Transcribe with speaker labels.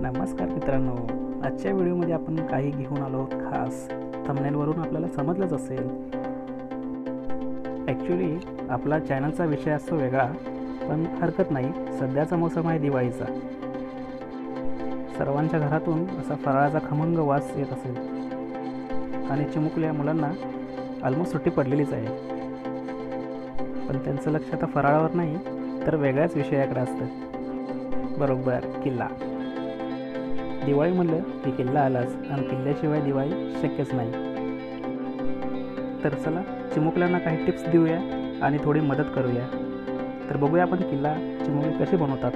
Speaker 1: नमस्कार मित्रांनो, आजच्या व्हिडिओमध्ये आपण काही घेऊन आलो आहोत खास. थंबनेलवरून आपल्याला समजलंच असेल. ॲक्च्युली आपला चॅनलचा विषय असतो वेगळा, पण हरकत नाही. सध्याचा मोसम आहे दिवाळीचा. सर्वांच्या घरातून असा फराळाचा खमंग वास येत असेल आणि चिमुकल्या मुलांना ऑलमोस्ट सुट्टी पडलेलीच आहे. पण त्यांचं लक्ष आता फराळावर नाही तर वेगळ्याच विषयाकडे असतं. बरोबर, किल्ला. दिवाळी म्हणलं की किल्ला आलाच आणि किल्ल्याशिवाय दिवाळी शक्यच नाही. तर चला चिमुकल्यांना काही टिप्स देऊया आणि थोडी मदत करूया. तर बघूया आपण किल्ला चिमुकले कसे बनवतात.